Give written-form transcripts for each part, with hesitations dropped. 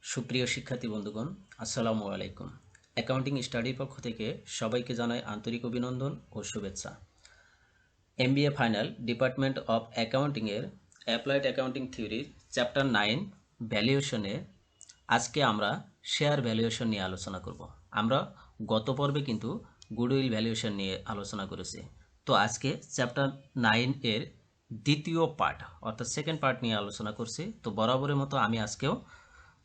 সুপ্রিয় শিক্ষার্থী বন্ধুগণ, আসসালামু আলাইকুম। অ্যাকাউন্টিং স্টাডির পক্ষ থেকে সবাইকে জানাই আন্তরিক অভিনন্দন ও শুভেচ্ছা। এমবিএ ফাইনাল ডিপার্টমেন্ট অফ অ্যাকাউন্টিংয়ের অ্যাপ্লাইড অ্যাকাউন্টিং থিওরির চ্যাপ্টার 9 ভ্যালুয়েশনে আজকে আমরা শেয়ার ভ্যালুয়েশন নিয়ে আলোচনা করব। আমরা গত পর্বে কিন্তু গুডউইল ভ্যালুয়েশন নিয়ে আলোচনা করেছি। তো আজকে চ্যাপ্টার 9 এর দ্বিতীয় পার্ট অর্থাৎ সেকেন্ড পার্ট নিয়ে আলোচনা করছি। তো বরাবরের মতো আমি আজকেও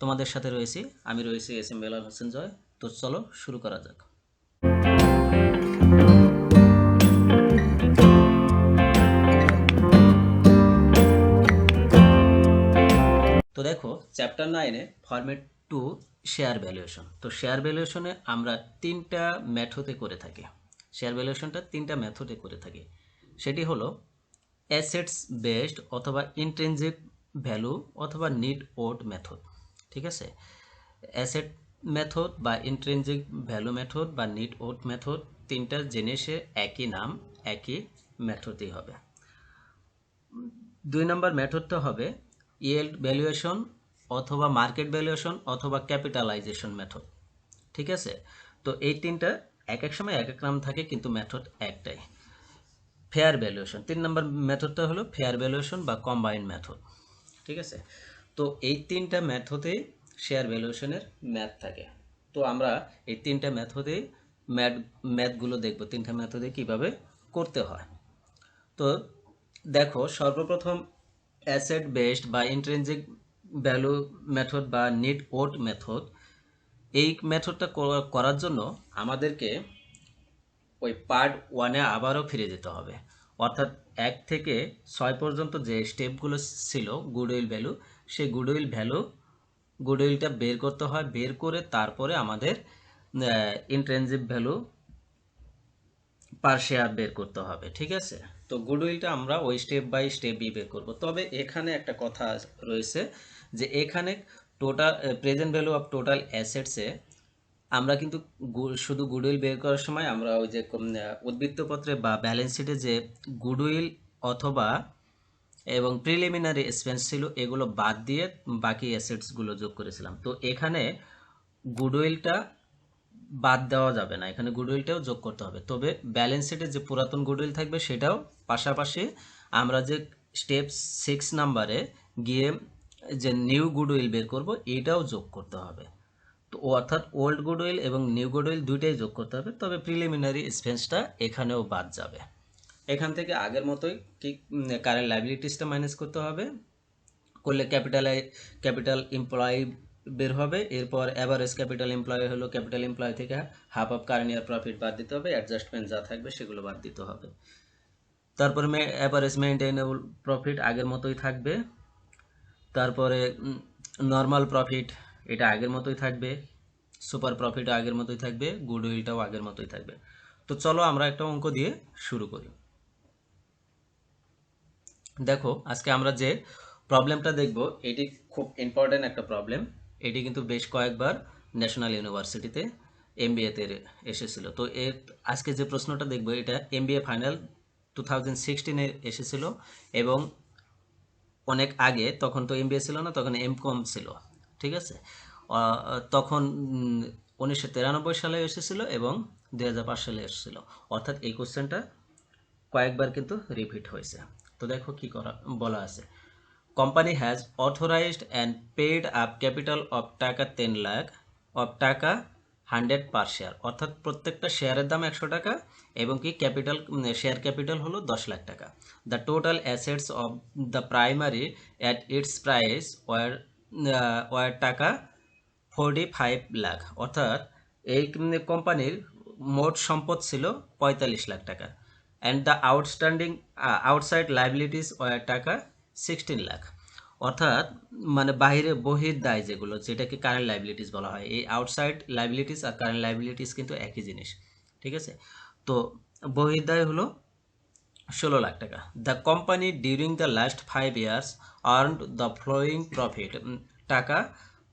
তোমাদের সাথে রয়েছি। আমি রয়েছি এস এম বেলাল হোসেন জয়। তো চলো শুরু করা যাক। তো দেখো চ্যাপ্টার 9-এ ফরম্যাট 2 শেয়ার ভ্যালুয়েশন। তো শেয়ার ভ্যালুয়েশনে আমরা তিনটা মেথডে করে থাকি। শেয়ার ভ্যালুয়েশনটা তিনটা মেথডে করে থাকি। সেটি হলো অ্যাসেটস বেসড অথবা ইন্ট্রিনজিক ভ্যালু অথবা নিড ওড মেথড। ঠিক আছে, অ্যাসেট মেথড বা ইন্ট্রিনজিক ভ্যালু মেথড বা নিড ওড মেথড, তিনটা জিনিসের একই নাম, একই মেথডই হবে। 2 নম্বর মেথডটা হবে ইয়েল্ড ভ্যালুয়েশন অথবা মার্কেট ভ্যালুয়েশন অথবা ক্যাপিটালাইজেশন মেথড। ঠিক আছে, তো এই তিনটা এক এক সময় এক এক নাম থাকে কিন্তু মেথড একটাই। ফেয়ার ভ্যালুয়েশন 3 নম্বর মেথডটা হলো ফেয়ার ভ্যালুয়েশন বা কম্বাইন্ড মেথড। ঠিক আছে, তো এই তিনটা মেথডে শেয়ার ভ্যালুয়েশনের ম্যাথ থাকে। তো আমরা এই তিনটা মেথডে ম্যাথগুলো দেখব, তিনটা মেথডে কিভাবে করতে হয়। তো দেখো সর্বপ্রথম অ্যাসেট বেসড বা ইন্ট্রিনজিক ভ্যালু মেথড বা নিড ওড মেথড, এই মেথডটা করার জন্য আমাদেরকে ওই পার্ট 1-এ আবারও ফিরে যেতে হবে। অর্থাৎ 1 থেকে 6 পর্যন্ত যে স্টেপগুলো ছিল গুডউইল ভ্যালু, সেই গুডউইলটা বের করতে হয়। বের করে তারপরে আমাদের ইন্ট্রিনজিক ভ্যালু পার শেয়ার বের করতে হবে। ঠিক আছে, তো গুডউইলটা আমরা ওই স্টেপ বাই স্টেপই বের করব। তবে এখানে একটা কথা রয়েছে যে এখানে total present value of total অ্যাসেটসে আমরা কিন্তু শুধু গুডউইল বের করার সময় আমরা ওই যে উদ্বৃত্তপত্রে বা ব্যালেন্স শিটে যে গুডউইল অথবা এবং প্রিলিমিনারি এক্সপেন্স ছিল এগুলো বাদ দিয়ে বাকি অ্যাসেটসগুলো যোগ করেছিলাম। তো এখানে গুডউইলটা বাদ দেওয়া যাবে না, এখানে গুডউইলটাও যোগ করতে হবে। তবে ব্যালেন্স শিটে যে পুরাতন গুডউইল থাকবে সেটাও, পাশাপাশি আমরা যে স্টেপ 6 নাম্বারে গিয়ে যে নিউ গুডউইল বের করব এটাও যোগ করতে হবে। তো অর্থাৎ ওল্ড গুডউইল এবং নিউ গুডউইল দুইটাই যোগ করতে হবে। তবে প্রিলিমিনারি এক্সপেন্সটা এখানেও বাদ যাবে। এখান থেকে আগের মতোই কি কারেন্ট লাইবিলিটিসটা মাইনাস করতে হবে, করলে ক্যাপিটাল এমপ্লয়ি বের হবে। এরপর অ্যাভারেজ ক্যাপিটাল এমপ্লয়ি হলো ক্যাপিটাল এমপ্লয়ি থেকে half of current year profit বাদ দিতে হবে, অ্যাডজাস্টমেন্ট যা থাকবে সেগুলো বাদ দিতে হবে। তারপরে অ্যাভারেজ মেইনটেইনেবল প্রফিট আগের মতোই থাকবে। তারপরে নর্মাল প্রফিট এটা আগের মতোই থাকবে, সুপার প্রফিটও আগের মতোই থাকবে, গুডউইলটাও আগের মতোই থাকবে। তো চলো আমরা একটা অঙ্ক দিয়ে শুরু করি। দেখো আজকে আমরা যে প্রবলেমটা দেখব এটি খুব ইম্পর্ট্যান্ট একটা প্রবলেম। এটি কিন্তু বেশ কয়েকবার ন্যাশনাল ইউনিভার্সিটিতে এমবিএতে এসেছিল। তো এর আজকে যে প্রশ্নটা দেখব এটা এমবিএ ফাইনাল 2016-এ এসেছিল এবং অনেক আগে, তখন তো এমবিএ ছিল না, তখন এমকম ছিল। ঠিক আছে, তখন 1993 সালে এসেছিল এবং 2005 সালে এসেছিল। অর্থাৎ এই কোশ্চেনটা কয়েকবার কিন্তু রিপিট হয়েছে। তো দেখো কি করা বলা আছে। Company has authorised and paid up capital of টাকা 10 লাখ অফ টাকা 100 পার শেয়ার। অর্থাৎ প্রত্যেকটা শেয়ারের দাম 100 টাকা এবং কি ক্যাপিটাল শেয়ার ক্যাপিটাল হলো 10 লাখ টাকা। The total assets of the primary at its price were টাকা 45 লাখ। অর্থাৎ এই কোম্পানির মোট সম্পদ ছিল 45 লাখ টাকা। And the outstanding outside liabilities were টাকা 16 লাখ। অর্থাৎ মানে বাহিরে বহির্দায় যেগুলো, যেটাকে কারেন্ট লাইবিলিটিস বলা হয়, এই আউটসাইড লাইবিলিটিস আর কারেন্ট লাইবিলিটিস কিন্তু একই জিনিস। ঠিক আছে, তো বহির্দায় হলো 16 লাখ টাকা। The company during the last 5 years earned the following profit টাকা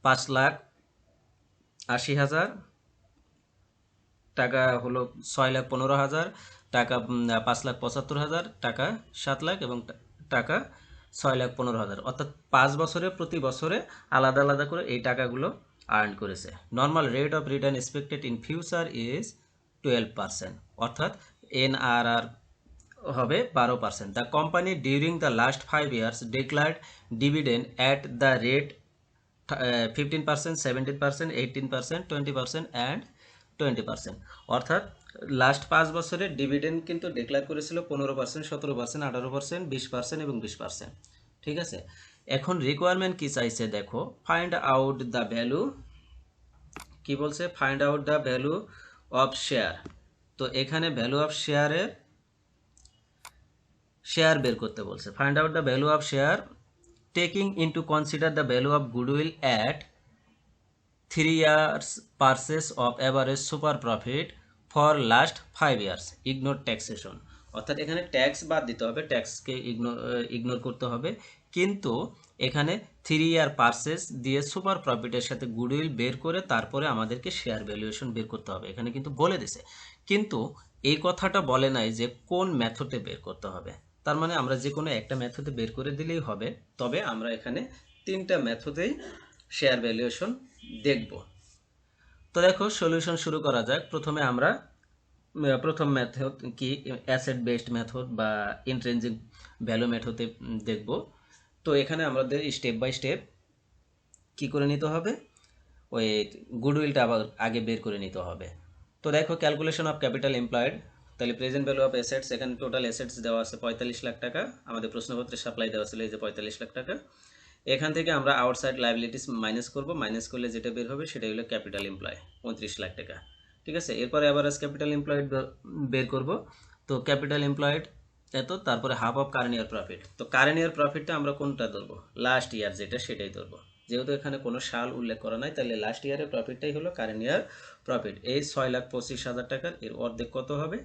5,80,000 টাকা হলো 6,15,000 টাকা, 5,75,000 টাকা 7 লাখ এবং টাকা 6,15,000, অর্থাৎ 5 বছরে প্রতি বছরে আলাদা আলাদা করে এই টাকাগুলো আর্ন করেছে। Normal rate of return expected in future is 12%, অর্থাৎ এনআরআর হবে 12%। The company during the last 5 years declared dividend at the rate 15%, 17%, 18%, 20% and 20%, অর্থাৎ লাস্ট 5 বছরের ডিভিডেন্ড কিন্তু ডিক্লেয়ার করেছিল 15%, 17%, 18%, 20% এবং 20%। ঠিক আছে, এখন রিকোয়ারমেন্ট কি চাইছে দেখো, ফাইন্ড আউট দ্য ভ্যালু, কি বলছে, find out the value of share. তো এখানে ভ্যালু অফ শেয়ারের শেয়ার বের করতে বলছে। Find out the value of share taking into consider the value of goodwill at 3 years purchase of average super profit for last 5 years, ignore taxation, অর্থাৎ এখানে tax বাদ দিতে হবে, ট্যাক্সকে ইগনোর করতে হবে, কিন্তু এখানে 3 ইয়ার পারচেস দিয়ে সুপার প্রফিটের সাথে গুডউইল বের করে তারপরে আমাদেরকে শেয়ার ভ্যালুয়েশন বের করতে হবে, এখানে কিন্তু বলে দিছে, কিন্তু এই কথাটা বলে নাই যে কোন মেথডে বের করতে হবে। তার মানে আমরা যে কোনো একটা মেথডে বের করে দিলেই হবে, তবে আমরা এখানে 3টা মেথডেই শেয়ার ভ্যালুয়েশন দেখব। তো দেখো সলিউশন শুরু করা যাক। প্রথমে আমরা প্রথম মেথড কি, অ্যাসেট বেসড মেথড বা ইন্ট্রিনসিক ভ্যালু মেথডে দেখব। তো এখানে আমাদের স্টেপ বাই স্টেপ কি করে নিতে হবে, ওই গুডউইলটা আবার আগে বের করে নিতে হবে। তো দেখো ক্যালকুলেশন অফ ক্যাপিটাল এমপ্লয়েড, তাহলে প্রেজেন্ট ভ্যালু অফ অ্যাসেটস, এখানে টোটাল অ্যাসেটস দেওয়া আছে 45 লাখ টাকা, আমাদের প্রশ্নপত্রে সাপ্লাই দেওয়া ছিল এই যে 45 লাখ টাকা। এখান থেকে আমরা আউটসাইড লাইবিলিটিস মাইনাস করব, মাইনাস করলে যেটা বের হবে সেটাই হলো ক্যাপিটাল এমপ্লয় 29 লাখ টাকা। ঠিক আছে, এরপর অ্যাভারেজ ক্যাপিটাল এমপ্লয়েড বের করব। তো ক্যাপিটাল এমপ্লয়েড এত, তারপরে half of current year profit. তো কারেন্ট ইয়ার প্রফিটটা আমরা কোনটা ধরবো, লাস্ট ইয়ার যেটা সেটাই ধরবো, যেহেতু এখানে কোনো সাল উল্লেখ করা নাই, তাহলে লাস্ট ইয়ারের প্রফিটটাই হলো কারেন্ট ইয়ার প্রফিট। এই 6,25,000 টাকার এর অর্ধেক কত হবে,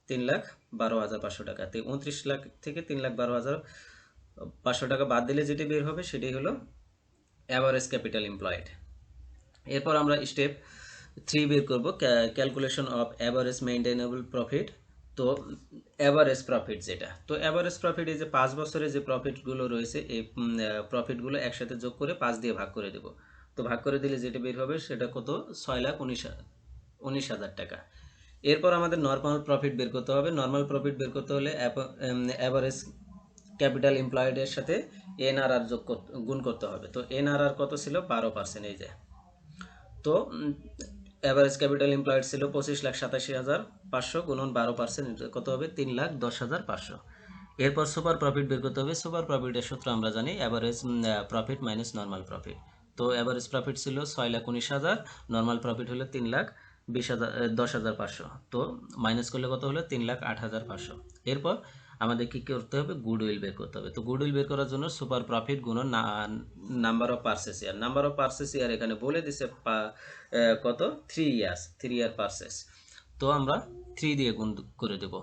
3,12,500 টাকা। তো 29 লাখ থেকে 3,12,500 টাকা বাদ দিলে যেটি বের হবে সেটাই হলো অ্যাভারেজ ক্যাপিটাল এমপ্লয়েড। এরপর আমরা স্টেপ 3 বের করব, ক্যালকুলেশন অফ অ্যাভারেজ মেইনটেনেবল প্রফিট। তো অ্যাভারেজ প্রফিট যেটা, তো অ্যাভারেজ প্রফিট এই যে 5 বছরে যে প্রফিটগুলো রয়েছে, এই প্রফিটগুলো একসাথে যোগ করে 5 দিয়ে ভাগ করে দেব। তো ভাগ করে দিলে যেটা বের হবে সেটা কত, 6,19,000 টাকা। এরপর আমাদের নর্মাল প্রফিট বের করতে হবে। নর্মাল প্রফিট বের করতে হলে অ্যাভারেজ ক্যাপিটাল এমপ্লয়েডের সাথে এনআরআর গুণ করতে হবে। তো এনআরআর কত ছিল, 12%, এই যে। তো অ্যাভারেজ ক্যাপিটাল এমপ্লয়েড ছিল 25,87,500 গুণন 12%, কত হবে, 3,10,500। এরপর সুপার প্রফিট বের করতে হবে। সুপার প্রফিটের সূত্র আমরা জানি, average profit minus normal profit. তো অ্যাভারেজ প্রফিট ছিল 6,19,000, নর্মাল প্রফিট হলো 3,10,500। তো মাইনাস করলে কত হলো, 3,08,500। এরপর আমাদের কি করতে হবে, গুডউইল বের করতে হবে। তো গুডউইল বের করার জন্য সুপার প্রফিট গুণন number of purchase year. Number of purchase year এখানে বলে দিছে কত, 3 ইয়ার্স, 3 ইয়ার পারচেস। তো আমরা 3 দিয়ে গুণ করে দেব।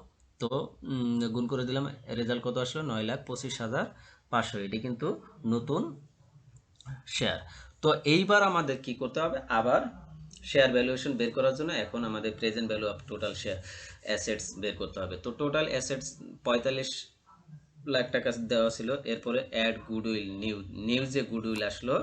তো গুণ করে দিলাম, রেজাল্ট কত আসলো, 9,25,500। এটি কিন্তু নতুন শেয়ার। তো এইবার আমাদের কি করতে হবে, আবার শেয়ার ভ্যালুয়েশন বের করার জন্য এখন আমাদের present value of total share assets বের করতে হবে। তো টোটাল অ্যাসেটস 45 লাখ টাকা দেওয়া ছিল। এরপরে অ্যাড গুডউইল, নিউ যে গুডউইল আসলো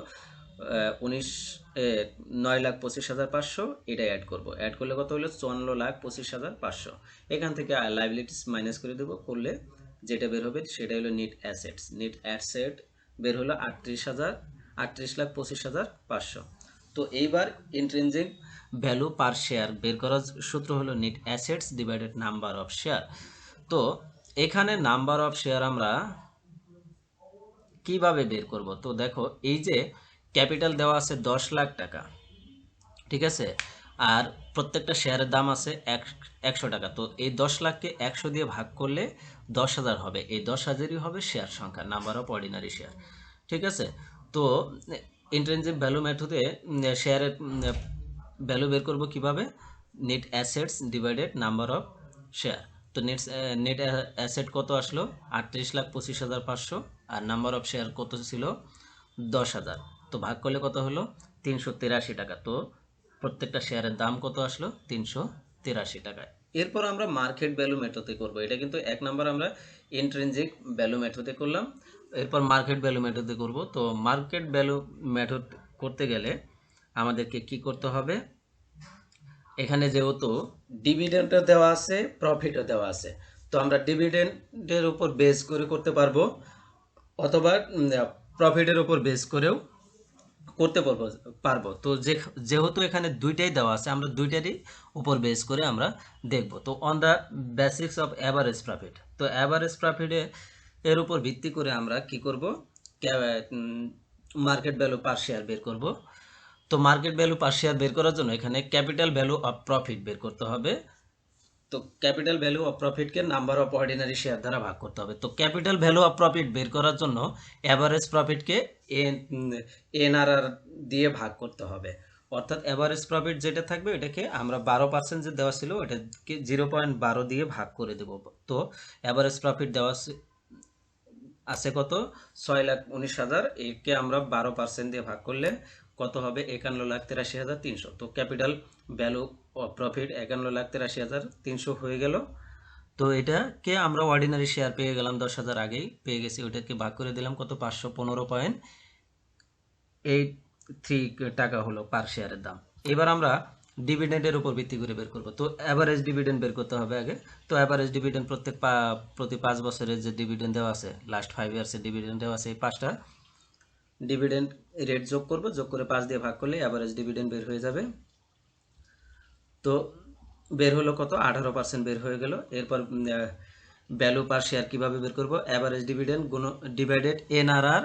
9,25,500, এটা অ্যাড করব। অ্যাড করলে কত হলো, 54,25,500। এখান থেকে লাইবিলিটিস মাইনাস করে দেবো, করলে যেটা বের হবে সেটা হলো নিট অ্যাসেটস। নিট অ্যাসেট বের হলো 38,25,500। তো এইবার ইন্ট্রিনসিক ভ্যালু পার শেয়ার বের করার সূত্র হলো net assets divided number of share. তো এখানে নাম্বার অফ শেয়ার আমরা কিভাবে বের করব, তো দেখো এই যে ক্যাপিটাল দেওয়া আছে 10 লাখ টাকা, ঠিক আছে, আর প্রত্যেকটা শেয়ারের দাম আছে 100 টাকা। তো এই 10 লাখকে 100 দিয়ে ভাগ করলে 10,000 হবে, এই 10,000ই হবে শেয়ার সংখ্যা, নাম্বার অফ অর্ডিনারি শেয়ার। ঠিক আছে, তো ইন্ট্রিনসিক ভ্যালু মেথডে শেয়ারের ভ্যালু বের করব কিভাবে, net assets divided number of share. তো নেট অ্যাসেট কত আসলো, 38,25,500, আর নাম্বার অফ শেয়ার কত ছিল, 10,000। তো ভাগ করলে কত হলো, 383 টাকা। তো প্রত্যেকটা শেয়ারের দাম কত আসলো, 383 টাকা। এরপর আমরা মার্কেট ভ্যালু মেথডে করব। এটা কিন্তু 1 নাম্বার আমরা ইন্ট্রিনসিক ভ্যালু মেথডে করলাম, এরপর মার্কেট ভ্যালু মেথডে করব। তো মার্কেট ভ্যালু মেথড করতে গেলে আমাদেরকে কি করতে হবে, এখানে যেহেতু ডিভিডেন্ডও দেওয়া আছে, প্রফিটও দেওয়া আছে, তো আমরা ডিভিডেন্ডের উপর বেস করে করতে পারবো, অথবা প্রফিটের উপর বেস করেও করতে পারবো। তো যেহেতু এখানে দুইটাই দেওয়া আছে, আমরা দুইটারই উপর বেস করে আমরা দেখব। তো on the basics of average profit, তো অ্যাভারেজ প্রফিটে এর উপর ভিত্তি করে আমরা কি করব, মার্কেট ভ্যালু পার শেয়ার বের করব। তো মার্কেট ভ্যালু পার শেয়ার বের করার জন্য এখানে ক্যাপিটাল ভ্যালু অফ প্রফিট বের করতে হবে। তো ক্যাপিটাল ভ্যালু অফ প্রফিটকে নাম্বার অফ অর্ডিনারি শেয়ার দ্বারা ভাগ করতে হবে। তো ক্যাপিটাল ভ্যালু অফ প্রফিট বের করার জন্য অ্যাভারেজ প্রফিটকে এনআরআর দিয়ে ভাগ করতে হবে। অর্থাৎ অ্যাভারেজ প্রফিট যেটা থাকবে এটাকে আমরা 12% যে দেওয়া ছিল ওটাকে 0.12 দিয়ে ভাগ করে দেব। তো অ্যাভারেজ প্রফিট দেওয়া আছে কত, 6,19,000, একে আমরা 12% দিয়ে ভাগ করলে কত হবে, 51,83,300। তো ক্যাপিটাল ভ্যালু অফ প্রফিট 51,83,300 হয়ে গেল। তো এটাকে আমরা অর্ডিনারি শেয়ার পেয়ে গেলাম, 10,000 আগেই পেয়ে গেছি, ওটাকে ভাগ করে দিলাম কত, 515.83 টাকা হলো পার শেয়ারের দাম। এবার আমরা ডিভিডেন্ডের উপর ভিত্তি করে বের করব। তো অ্যাভারেজ ডিভিডেন্ড বের করতে হবে আগে। তো অ্যাভারেজ ডিভিডেন্ড প্রতি 5 বছরের যে ডিভিডেন্ড দেওয়া আছে, লাস্ট 5 ইয়ার্সের ডিভিডেন্ড দেওয়া আছে, এই 5টা ডিভিডেন্ড রেট যোগ করব, যোগ করে 5 দিয়ে ভাগ করলে অ্যাভারেজ ডিভিডেন্ড বের হয়ে যাবে। তো বের হলো কত, 18% বের হয়ে গেল। এরপর ভ্যালু পার শেয়ার কিভাবে বের করব, অ্যাভারেজ ডিভিডেন্ড ডিভাইডেড এনআরআর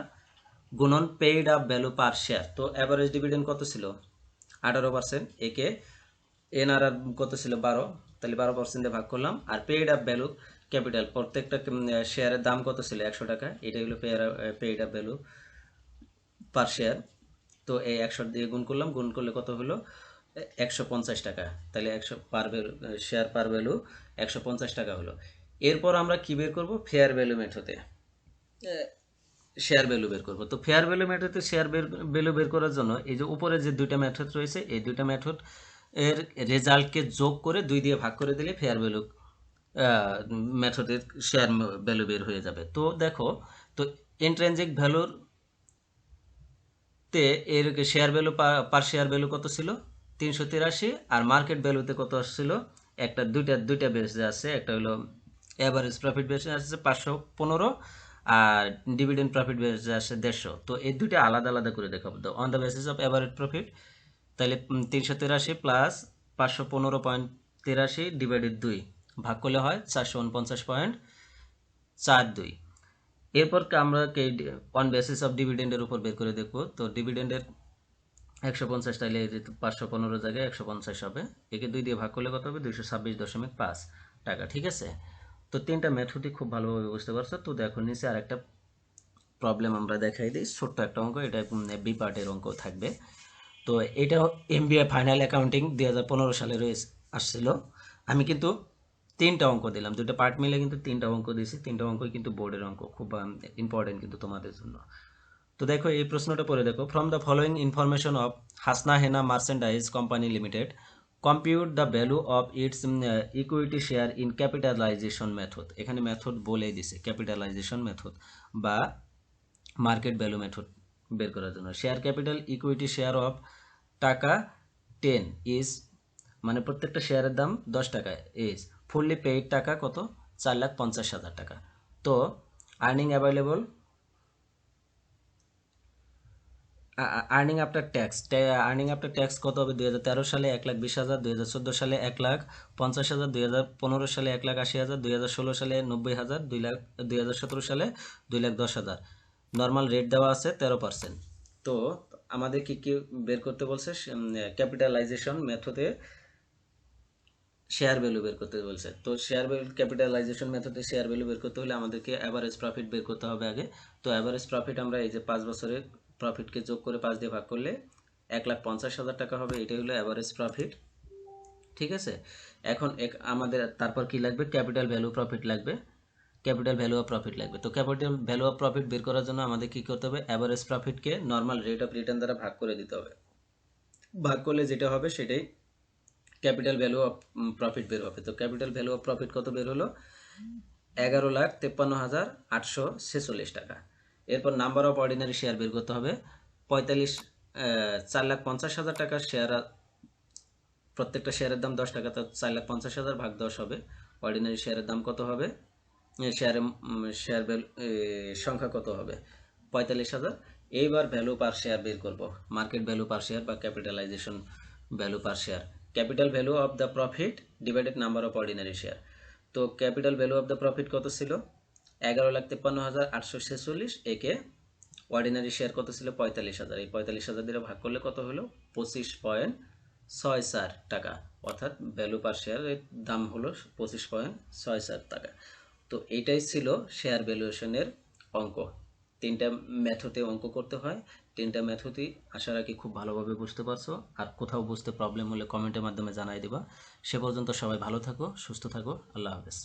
গুণন paid up value per share. তো অ্যাভারেজ ডিভিডেন্ড কত ছিল, 18%, একে এনআরআর কত ছিল, 12, তাহলে 12% দিয়ে ভাগ করলাম। আর পেইড আপ ভ্যালু ক্যাপিটাল, প্রত্যেকটা শেয়ারের দাম কত ছিল, 100 টাকা, এটাই হলো paid up value per share. তো এই 100 দিয়ে গুণ করলাম, গুণ করলে কত হলো, 150 টাকা। তাহলে 100 par value, share par value 150 টাকা হলো। এরপর আমরা কি বের করব, ফেয়ার ভ্যালু মেথডে শেয়ার ভ্যালু বের করব। তো ফেয়ার ভ্যালু মেথডে শেয়ার ভ্যালু বের করার জন্য এই যে উপরে যে দুইটা মেথড রয়েছে, এই দুইটা মেথড এর রেজাল্টকে যোগ করে 2 দিয়ে ভাগ করে দিলে ফেয়ার ভ্যালু মেথডের শেয়ার ভ্যালু বের হয়ে যাবে। তো দেখো, তো ইন্ট্রিনসিক ভ্যালুর তে এর share value per share value কত ছিল, 383, আর মার্কেট ভ্যালুতে কত আসছিল, একটা দুইটা বেস আছে, একটা হলো এভারেজ প্রফিট বেস আছে 515, আর ডিভিডেন্ড প্রফিট বেস আছে 150। তো এই দুইটা আলাদা আলাদা করে দেখাবো। তো on the basis of average profit, তাহলে 383 প্লাস 515.83 ডিভাইডেড 2 ভাগ করলে হয় 449.42। এরপর আমরা অন বেসিস অফ ডিভিডেন্ডের উপর বের করে দেখব। তো ডিভিডেন্ডের 150, তাহলে 515 জায়গায় 150 হবে, একে 2 দিয়ে ভাগ করলে কত হবে, 226.5 টাকা। ঠিক আছে, তো তিনটা মেথডই খুব ভালোভাবে বুঝতে পারছো। তো দেখো নিচে আরেকটা প্রবলেম আমরা দেখাই দিই, ছোট্ট একটা অঙ্ক, এটা বি পার্টের অঙ্ক থাকবে। তো এটা এমবিএ ফাইনাল অ্যাকাউন্টিং 2015 সালে আসছিল। আমি কিন্তু 3টা অঙ্ক দিলাম, 2টা পার্ট মিলে কিন্তু 3টা অঙ্ক দিয়েছি, 3টা অঙ্কই কিন্তু বোর্ডের অঙ্ক, খুব ইম্পর্টেন্ট কিন্তু তোমাদের জন্য। তো দেখো এই প্রশ্নটা পড়ে দেখো, from the following information of Hasna Hena merchandise company limited, compute the value of its equity share in capitalisation method. এখানে মেথড বলেই দিছে, ক্যাপিটালাইজেশন মেথড বা মার্কেট ভ্যালু মেথড বের করার জন্য। Share capital equity share of টাকা 10 ইজ, মানে প্রত্যেকটা শেয়ারের দাম 10 টাকা, ইজ ফুললি পেইড টাকা কত, 4,50,000 টাকা। তো earning available, earning after tax, earning after tax কত হবে, 2013 সালে 1,20,000, 2014 সালে 1,50,000, 2015 সালে 1,80,000, 2016 সালে 90,000, 2017 সালে 2,10,000। নর্মাল রেট দেওয়া আছে 13%। তো আমাদের কি কি বের করতে বলছে, ক্যাপিটালাইজেশন মেথডে শেয়ার ভ্যালু বের করতে বলছে। তো শেয়ার ভ্যালু ক্যাপিটালাইজেশন মেথডে শেয়ার ভ্যালু বের করতে হলে আমাদেরকে অ্যাভারেজ প্রফিট বের করতে হবে আগে। তো অ্যাভারেজ প্রফিট আমরা এই যে 5 বছরের প্রফিটকে যোগ করে 5 দিয়ে ভাগ করলে 1,50,000 টাকা হবে, এটাই হলো অ্যাভারেজ প্রফিট। ঠিক আছে, এখন আমাদের তারপর কি লাগবে, ক্যাপিটাল ভ্যালু প্রফিট লাগবে, ক্যাপিটাল ভ্যালু অফ প্রফিট লাগবে। তো ক্যাপিটাল ভ্যালু অফ প্রফিট বের করার জন্য আমাদের কি করতে হবে, অ্যাভারেজ প্রফিটকে নর্মাল রেট অফ রিটার্ন দ্বারা ভাগ করে দিতে হবে। ভাগ করলে যেটা হবে সেটাই ক্যাপিটাল ভ্যালু অফ প্রফিট বের হবে। তো ক্যাপিটাল ভ্যালু অফ প্রফিট কত বের হলো, 11,53,846 টাকা। এরপর নাম্বার অফ অর্ডিনারি শেয়ার বের করতে হবে 4,50,000 টাকার শেয়ার, প্রত্যেকটা শেয়ারের দাম 10 টাকা, তো 4,50,000 ভাগ 10 হবে। অর্ডিনারি শেয়ারের দাম কত হবে, শেয়ার সংখ্যা কত হবে 45,000। এইবার ভ্যালু পার শেয়ার বের করব, মার্কেট ভ্যালু পার শেয়ার বা capitalization value per share, capital value of the profit divided number of ordinary share. তো capital value of the profit কত ছিল 11,53,846, একে অর্ডিনারি শেয়ার কত ছিল 45,000, এই 45,000 দিয়ে ভাগ করলে কত হলো 25.64 টাকা, অর্থাৎ ভ্যালু পার শেয়ারের দাম হলো 25.64 টাকা। তো এইটাই ছিল শেয়ার ভ্যালুয়েশনের অঙ্ক। 3টা মেথডে অঙ্ক করতে হয়, 3টা মেথডই আশা রাখি খুব ভালোভাবে বুঝতে পারছো। আর কোথাও বুঝতে প্রবলেম হলে কমেন্টের মাধ্যমে জানাই দিবা। সে পর্যন্ত সবাই ভালো থাকো, সুস্থ থাকো, আল্লাহ হাফেজ।